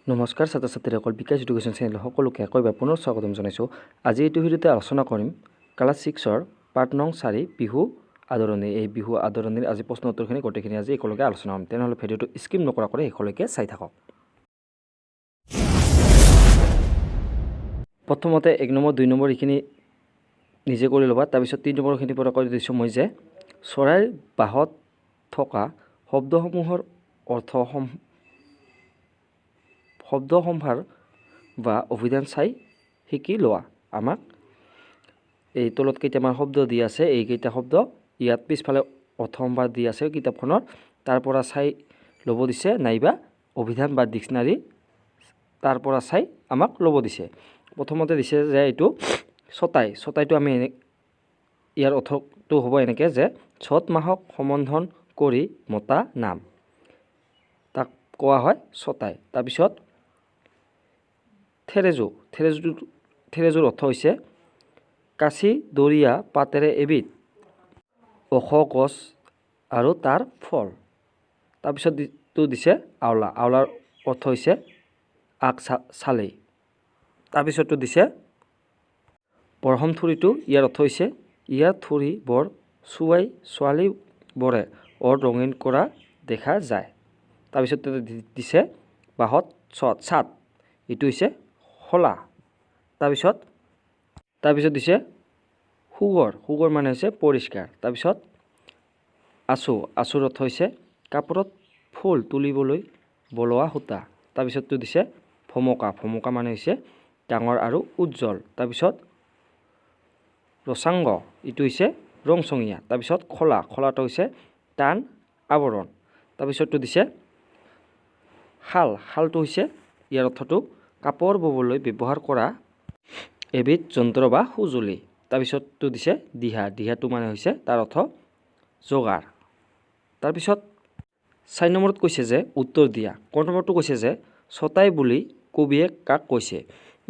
নমস্কাৰ ছাত্ৰ ছাত্ৰীসকল, বিকাশ এডুকেশ্যন চেনেল সকলোকে একবাৰ পুনৰ স্বাগতম জনাইছোঁ। আজি এইটো ভিডিঅ'তে আলোচনা কৰিম ক্লাছ 6ৰ পাৰ্ট নং 4 বিহু আদৰণি। এই বিহু আদৰণিৰ আজি প্ৰশ্ন উত্তৰখিনি গোটেইখিনি আজি একেলগে আলোচনা কৰিম। তেনেহ'লে ভিডিঅ'টো স্কিপ নকৰাকৈ শেষলৈকে চাই থাকক। প্ৰথমতে 1 নম্বৰ 2 নম্বৰ এইখিনি নিজে কৰি ল'বা। তাৰপিছত 3 নম্বৰখিনিৰ পৰা কৈ দিছোঁ মই যে চৰাইৰ বাহত থকা শব্দসমূহৰ অৰ্থ শব্দ সম্ভাৰ বা অভিধান চাই শিকি লোৱা। আমাক এই তলত কেইটামান শব্দ দি আছে, এইকেইটা শব্দ ইয়াত পিছফালে অৰ্থ সম্ভাৰ দি আছে কিতাপখনৰ, তাৰ পৰা চাই ল'ব দিছে, নাইবা অভিধান বা ডিক্সনাৰী তাৰ পৰা চাই আমাক ল'ব দিছে। প্ৰথমতে দিছে যে এইটো ছটাই। ছটাইটো আমি ইয়াৰ অৰ্থটো হ'ব এনেকৈ যে চ'ত মাহক সম্বোধন কৰি মতা নাম, তাক কোৱা হয় ছটাই। তাৰপিছত থেৰেজু। থেৰেজুৰ অৰ্থ হৈছে কাঁচি দৰিয়া পাতেৰে এবিধ ওখ গছ আৰু তাৰ ফল। তাৰপিছত দিছে আওলা। আওলাৰ অৰ্থ হৈছে আগ চালেই। তাৰপিছতটো দিছে বৰহম থুৰিটো। ইয়াৰ অৰ্থ হৈছে ইয়াৰ থুৰি বৰ চুৱাই ছোৱালীবোৰে ৰঙীন কৰা দেখা যায়। তাৰপিছত দিছে বাঁহত ছাট, এইটো হৈছে শলা। তাৰপিছত দিছে সুগৰ। সুগৰ মানে হৈছে পৰিষ্কাৰ। তাৰপিছত আচুৰ অৰ্থ হৈছে কাপোৰত ফুল তুলিবলৈ বলোৱা সূতা। তাৰপিছতটো দিছে ভমকা। ভমকা মানে হৈছে ডাঙৰ আৰু উজ্জ্বল। তাৰপিছত ৰচাংগ, এইটো হৈছে ৰংচঙীয়া। তাৰপিছত খলা। খলাটো হৈছে টান আৱৰণ। তাৰপিছতটো দিছে শাল। শালটো হৈছে ইয়াৰ অৰ্থটো কাপোৰ ববলৈ ব্যৱহাৰ কৰা এবিধ যন্ত্ৰ বা সঁজুলি। তাৰপিছতটো দিছে দিহা। দিহাটো মানে হৈছে তাৰ অৰ্থ যোগাৰ। তাৰপিছত 4 নম্বৰত কৈছে যে উত্তৰ দিয়া। ক নম্বৰটো কৈছে যে ছটাই বুলি কবিয়ে কাক কৈছে।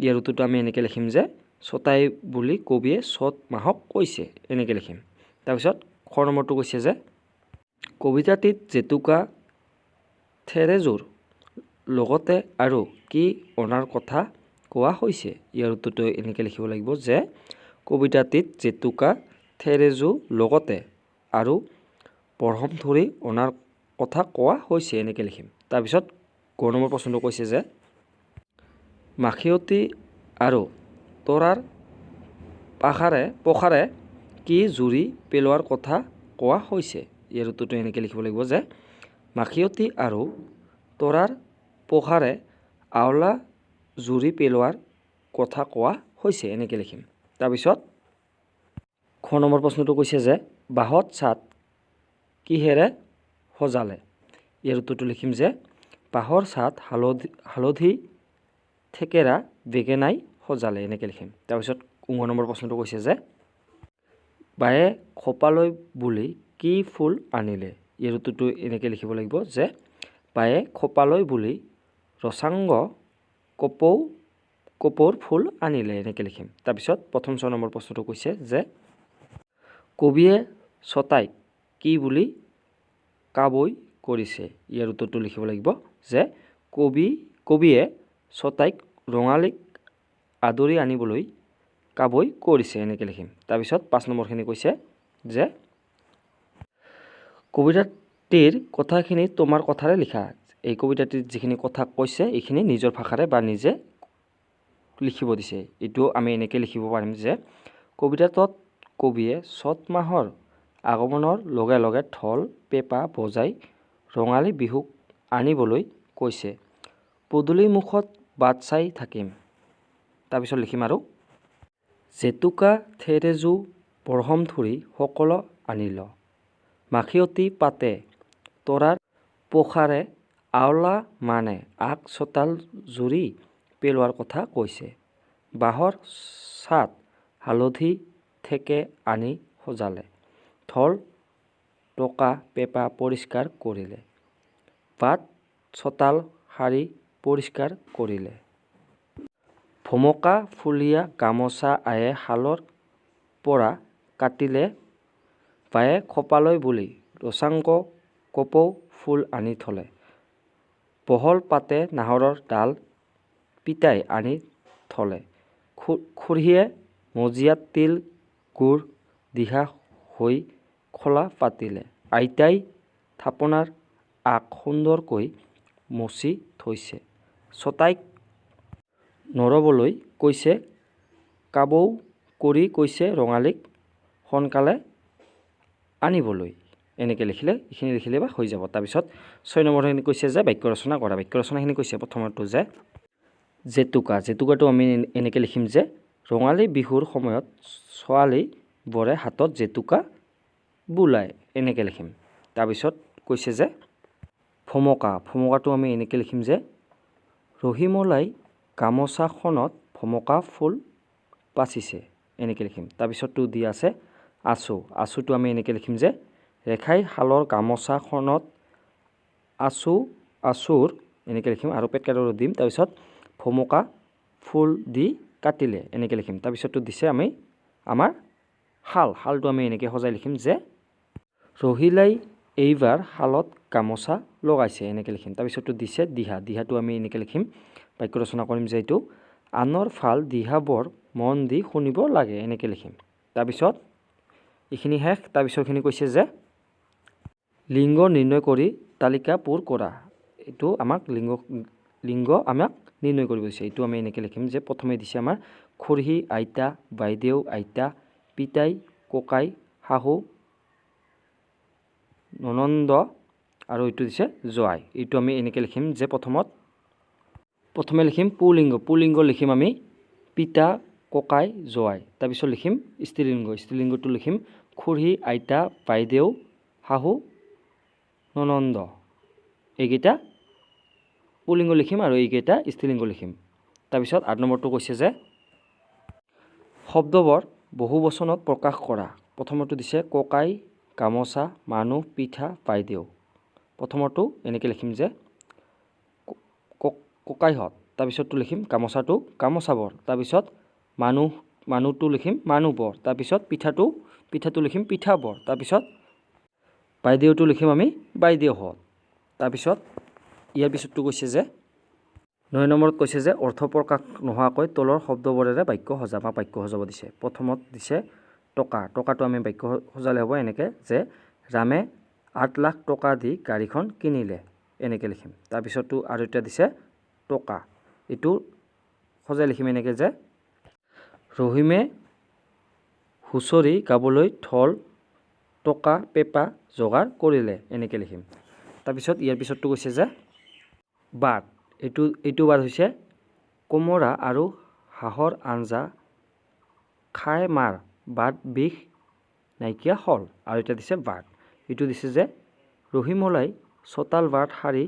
ইয়াৰ উত্তৰটো আমি এনেকৈ লিখিম যে ছটাই বুলি কবিয়ে চ'ত মাহক কৈছে, এনেকৈ লিখিম। তাৰপিছত খ নম্বৰটো কৈছে যে কবিতাটিত জেতুকা থেৰেজুৰ লগতে আৰু কি অনাৰ কথা কোৱা হৈছে। ইয়াৰ উত্তৰটো এনেকৈ লিখিব লাগিব যে কবিতাটিত জেতুকা থেৰেজু লগতে আৰু বৰহম থুৰি অনাৰ কথা কোৱা হৈছে, এনেকৈ লিখিম। তাৰপিছত গ নম্বৰ প্ৰশ্নটো কৈছে যে মাখিয়তী আৰু তৰাৰ পখাৰে কি জুৰি পেলোৱাৰ কথা কোৱা হৈছে। ইয়াৰ উত্তৰটো এনেকৈ লিখিব লাগিব যে মাখিয়তী আৰু তৰাৰ পখাৰে আওলা জুৰি পেলোৱাৰ কথা কোৱা হৈছে, এনেকৈ লিখিম। তাৰপিছত খ নম্বৰ প্ৰশ্নটো কৈছে যে বাঁহত ছাট কিহেৰে সজালে। ইয়াৰ উত্তৰটো লিখিম যে বাঁহৰ ছাট হালধি থেকেৰা বেঙেনাই সজালে, এনেকৈ লিখিম। তাৰপিছত 9 নম্বৰ প্ৰশ্নটো কৈছে যে বায়ে খোপালৈ বুলি কি ফুল আনিলে। ইয়াৰ উত্তৰটো এনেকৈ লিখিব লাগিব যে বায়ে খোপালৈ বুলি ৰচাংগ কপৌৰ ফুল আনিলে, এনেকৈ লিখিম। তাৰপিছত প্ৰথম 6 নম্বৰ প্ৰশ্নটো কৈছে যে কবিয়ে ছটাইক কি বুলি কাবৈ কৰিছে। ইয়াৰ উত্তৰটো লিখিব লাগিব যে কবিয়ে ছটাইক ৰঙালীক আদৰি আনিবলৈ কাবৈ কৰিছে, এনেকৈ লিখিম। তাৰপিছত 5 নম্বৰখিনি কৈছে যে কবিতাটিৰ কথাখিনি তোমাৰ কথাৰে লিখা। এই কবিতাটিৰ যিখিনি কথা কৈছে এইখিনি নিজৰ ভাষাৰে বা নিজে লিখিব দিছে। এইটো আমি এনেকৈ লিখিব পাৰিম যে কবিতাটোত কবিয়ে চ'ত মাহৰ আগমনৰ লগে লগে ঢোল পেঁপা বজাই ৰঙালী বিহুক আনিবলৈ কৈছে। পদূলি মুখত বাট চাই থাকিম। তাৰপিছত লিখিম আৰু জেতুকা থেৰেজু বৰহম থুৰি সকলো আনিল। মাখিয়তী পাতে তৰাৰ পখাৰে আওলা মানে আগ চোতাল জুৰি পেলোৱাৰ কথা কৈছে। বাঁহৰ ছাট হালধি থেকে আনি সজালে। ঢোল টকা পেঁপা পৰিষ্কাৰ কৰিলে। বাট চোতাল সাৰি পৰিষ্কাৰ কৰিলে। ভমকা ফুলীয়া গামোচা আয়ে শালৰ পৰা কাটিলে। বায়ে খোপালৈ বুলি ৰচাংগ কপৌ ফুল আনি থলে। বহল পাতে নাহৰৰ ডাল পিতাই আনি থলে। খুৰীয়ে মজিয়াত তিল গুৰ দিহা হৈ খোলা পাতিলে। আইতাই থাপনাৰ আগ সুন্দৰকৈ মচি থৈছে। ছটাইক নৰবলৈ কৈছে। কাবৌ কৰি কৈছে ৰঙালীক সোনকালে আনিবলৈ। এনেকৈ লিখিলে এইখিনি লিখিলে বা হৈ যাব। তাৰপিছত 6 নম্বৰখিনি কৈছে যে বাক্য ৰচনা কৰা। বাক্য ৰচনাখিনি কৈছে প্ৰথমটো যে জেতুকা। জেতুকাটো আমি এনেকৈ লিখিম যে ৰঙালী বিহুৰ সময়ত ছোৱালীবোৰে হাতত জেতুকা বোলায়। এনেকৈ লিখিম। তাৰপিছত কৈছে যে ভমকা। ভমকাটো আমি এনেকৈ লিখিম যে ৰহিমলাই গামোচাখনত ভমকা ফুল বাচিছে। এনেকৈ লিখিম। তাৰপিছতটো দিয়া আছে আঁচু। আঁচুটো আমি এনেকৈ লিখিম যে ৰেখাই শালৰ গামোচাখনত আঁচুৰ এনেকৈ লিখিম আৰু পেট কাটৰ দিম। তাৰপিছত ভমকা ফুল দি কাটিলে। এনেকৈ লিখিম। তাৰপিছতটো দিছে আমি আমাৰ শাল। শালটো আমি এনেকৈ সজাই লিখিম যে ৰহিলাই এইবাৰ শালত গামোচা লগাইছে। এনেকৈ লিখিম। তাৰপিছতটো দিছে দিহা। দিহাটো আমি এনেকৈ লিখিম। বাক্য ৰচনা কৰিম যে এইটো আনৰ ফাল দিহাবোৰ মন দি শুনিব লাগে। এনেকৈ লিখিম। তাৰপিছত এইখিনি শেষ। তাৰপিছৰখিনি কৈছে যে লিংগ নিৰ্ণয় কৰি তালিকা পূৰ কৰা। এইটো আমাক লিংগ আমাক নিৰ্ণয় কৰিব দিছে। এইটো আমি এনেকৈ লিখিম যে প্ৰথমে দিছে আমাৰ খুৰী, আইতা, বাইদেউ, আইতা, পিতাই, ককাই, শাহু, ননন্দ আৰু এইটো দিছে জোৱাই। এইটো আমি এনেকৈ লিখিম যে প্ৰথমে লিখিম পুলিংগ। পুলিংগ লিখিম আমি পিতা, ককাই, জোৱাই। তাৰপিছত লিখিম স্ত্ৰীলিংগ। স্ত্ৰীলিংগটো লিখিম খুৰী, আইতা, বাইদেউ, শাহু, ননন্দ। এইকেইটা পুলিংগ লিখিম আৰু এইকেইটা স্ত্ৰীলিংগ লিখিম। তাৰপিছত 8 নম্বৰটো কৈছে যে শব্দবোৰ বহু বচনত প্ৰকাশ কৰা। প্ৰথমটো দিছে ককাই, গামোচা, মানুহ, পিঠা, বাইদেউ। প্ৰথমটো এনেকৈ লিখিম যে ককাইহঁত। তাৰপিছতটো লিখিম গামোচাটো গামোচাবোৰ। তাৰপিছত মানুহটো লিখিম মানুহবোৰ। তাৰপিছত পিঠাটো লিখিম পিঠাবোৰ। তাৰপিছত বাইদেউটো লিখিম আমি বাইদেউহঁত। তাৰপিছত ইয়াৰ পিছতটো কৈছে যে 9 নম্বৰত কৈছে যে অৰ্থ প্ৰকাশ নোহোৱাকৈ তলৰ শব্দবোৰেৰে বাক্য সজা বা বাক্য সজাব দিছে। প্ৰথমত দিছে টকা। টকাটো আমি বাক্য সজালে হ'ব এনেকৈ যে ৰামে 8 লাখ টকা দি গাড়ীখন কিনিলে। এনেকৈ লিখিম। তাৰপিছতটো আৰু এটা দিছে টকা। এইটো সজাই লিখিম এনেকৈ যে ৰহিমে হুঁচৰি গাবলৈ ঢোল, টকা, পেঁপা যোগাৰ কৰিলে। এনেকৈ লিখিম। তাৰপিছত ইয়াৰ পিছতটো কৈছে যে বাট। এইটো বাট হৈছে কোমোৰা আৰু হাঁহৰ আঞ্জা খাই মাৰ বাট বিষ নাইকিয়া হ'ল। আৰু এটা দিছে বাট। এইটো দিছে যে ৰহিমলাই চোতাল বাট সাৰি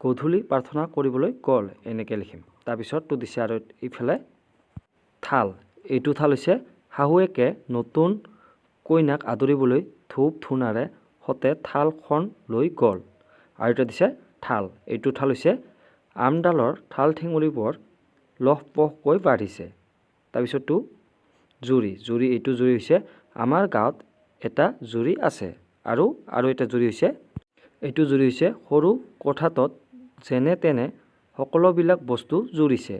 গধূলি প্ৰাৰ্থনা কৰিবলৈ গ'ল। এনেকৈ লিখিম। তাৰপিছতটো দিছে আৰু ইফালে থাল। এইটো থাল হৈছে শাহুৱেকে নতুন কইনাক আদৰিবলৈ ধূপ ধূনাৰে সতে থালখন লৈ গ'ল। আৰু এটা দিছে থাল। এইটো থাল হৈছে আমডালৰ ঠাল ঠেঙুলিবোৰ লহপহকৈ বাঢ়িছে। তাৰপিছতটো জুৰি। এইটো জুৰি হৈছে আমাৰ গাঁৱত এটা জুৰি আছে। আৰু এটা জুৰি হৈছে এইটো জুৰি হৈছে সৰু কোঠাটোত যেনে তেনে সকলোবিলাক বস্তু জুৰিছে।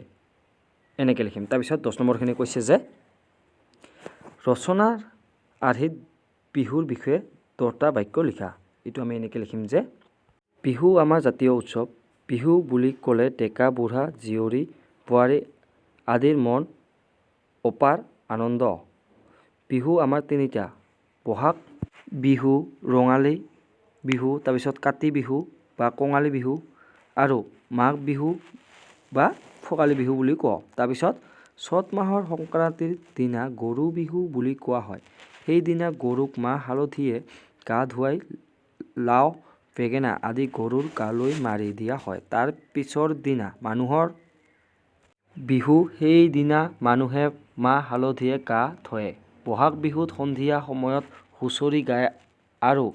এনেকৈ লিখিম। তাৰপিছত 10 নম্বৰখিনি কৈছে যে ৰচনাৰ আৰ্হিত বিহুৰ বিষয়ে 10টা বাক্য লিখা। এইটো আমি এনেকৈ লিখিম যে বিহু আমাৰ জাতীয় উৎসৱ। বিহু বুলি ক'লে ডেকা বুঢ়া জীয়ৰী বোৱাৰী আদিৰ মন অপাৰ আনন্দ। বিহু আমাৰ 3টা বহাগ বিহু, ৰঙালী বিহু, তাৰপিছত কাতি বিহু বা কঙালী বিহু আৰু মাঘ বিহু বা ভোগালী বিহু বুলি কওঁ। তাৰপিছত চ'ত মাহৰ সংক্ৰান্তিৰ দিনা গৰু বিহু বুলি কোৱা হয়। সেইদিনা গৰুক মাহ হালধিৰে গা ধুৱাই লাও বেঙেনা আদি গৰুৰ গালৈ মাৰি দিয়া হয়। তাৰ পিছৰ দিনা মানুহৰ বিহু। সেইদিনা মানুহে মাহ হালধিৰে গা ধুৱে। বহাগ বিহুত সন্ধিয়া সময়ত হুঁচৰি গায় আৰু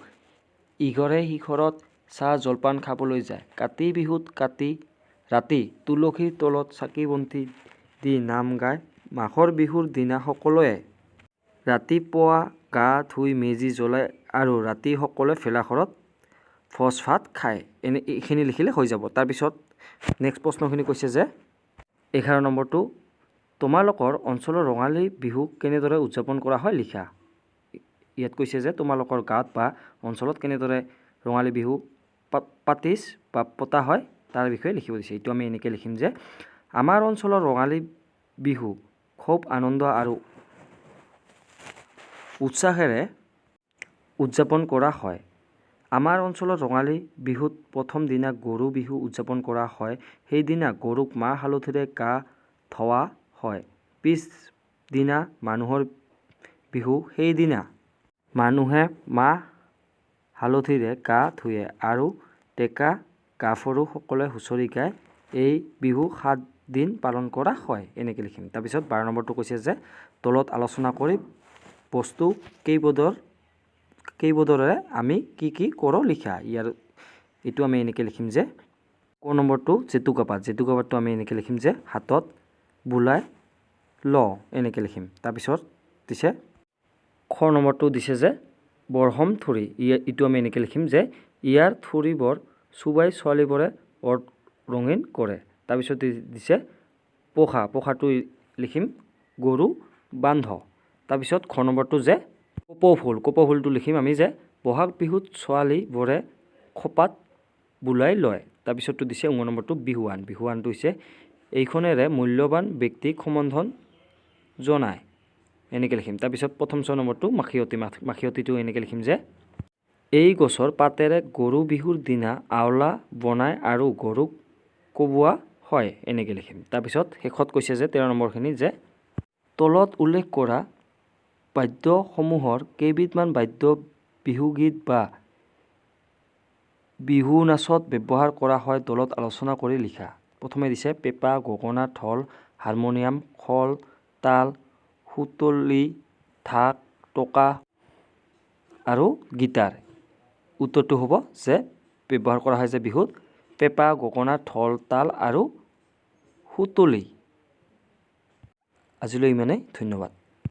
ইঘৰে সিঘৰত চাহ জলপান খাবলৈ যায়। কাতি বিহুত ৰাতি তুলসীৰ তলত চাকি বন্তি দি নাম গায়। মাঘৰ বিহুৰ দিনা সকলোৱে ৰাতিপুৱা গা ধুই মেজি জ্বলায় আৰু ৰাতি সকলোৱে ভেলাঘৰত ভোজ ভাত খায় এইখিনি লিখিলে হৈ যাব। তাৰপিছত নেক্সট প্ৰশ্নখিনি কৈছে যে 11 নম্বৰটো তোমালোকৰ অঞ্চলৰ ৰঙালী বিহু কেনেদৰে উদযাপন কৰা হয় লিখা। ইয়াত কৈছে যে তোমালোকৰ গাঁৱত বা অঞ্চলত কেনেদৰে ৰঙালী বিহু পতা হয় তাৰ বিষয়ে লিখিব দিছে। এইটো আমি এনেকৈ লিখিম যে আমাৰ অঞ্চলৰ ৰঙালী বিহু খুব আনন্দ আৰু উৎসাহেৰে উদযাপন কৰা হয়। আমাৰ অঞ্চলত ৰঙালী বিহুত প্ৰথম দিনা গৰু বিহু উদযাপন কৰা হয়। সেইদিনা গৰুক মাহ হালধিৰে গা ধোৱা হয়। পিছদিনা মানুহৰ বিহু। সেইদিনা মানুহে মাহ হালধিৰে গা ধুৱে আৰু ডেকা গাভৰুসকলে হুঁচৰি গায়। এই বিহু 7 দিন পালন কৰা হয়। এনেকৈ লিখিম। তাৰপিছত 12 নম্বৰটো কৈছে যে দলত আলোচনা কৰি বস্তু কেইবদৰে আমি কি কৰোঁ লিখা। এইটো আমি এনেকৈ লিখিম যে ক নম্বৰটো জেতুকাপাতটো আমি এনেকৈ লিখিম যে হাতত বোলাই লওঁ এনেকৈ লিখিম। তাৰপিছত দিছে খ নম্বৰটো দিছে যে বৰহম থুৰি। এইটো আমি এনেকৈ লিখিম যে ইয়াৰ থুৰিবোৰ চুবাই ছোৱালীবোৰে অত ৰঙীন কৰে। তাৰপিছত দিছে পোখাটো লিখিম গৰু বান্ধ। তাৰপিছত খ নম্বৰটো যে কপৌফুলটো লিখিম আমি যে বহাগ বিহুত ছোৱালীবোৰে খোপাত বোলাই লয়। তাৰপিছতটো দিছে 19 নম্বৰটো বিহুৱানটো হৈছে এইখনেৰে মূল্যৱান ব্যক্তিক সম্বোধন জনায় এনেকৈ লিখিম। তাৰপিছত প্ৰথম 6 নম্বৰটো মাখিয়তীটো এনেকৈ লিখিম যে এই গছৰ পাতেৰে গৰু বিহুৰ দিনা আৱলা বনায় আৰু গৰুক কোবোৱা হয় এনেকৈ লিখিম। তাৰপিছত শেষত কৈছে যে 13 নম্বৰখিনি যে তলত উল্লেখ কৰা বাদ্যসমূহৰ কেইবিধমান বাদ্য বিহুগীত বা বিহু নাচত ব্যৱহাৰ কৰা হয় দলত আলোচনা কৰি লিখা। প্ৰথমে দিছে পেঁপা, গগনা, ঢোল, হাৰমনিয়াম, খোল, তাল, সুতুলি, ঢাক, টোকা আৰু গীটাৰ। উত্তৰটো হ'ব যে ব্যৱহাৰ কৰা হয় যে বিহুত পেঁপা, গগনা, ঢোল, তাল আৰু সুতুলি। আজিলৈ ইমানেই। ধন্যবাদ।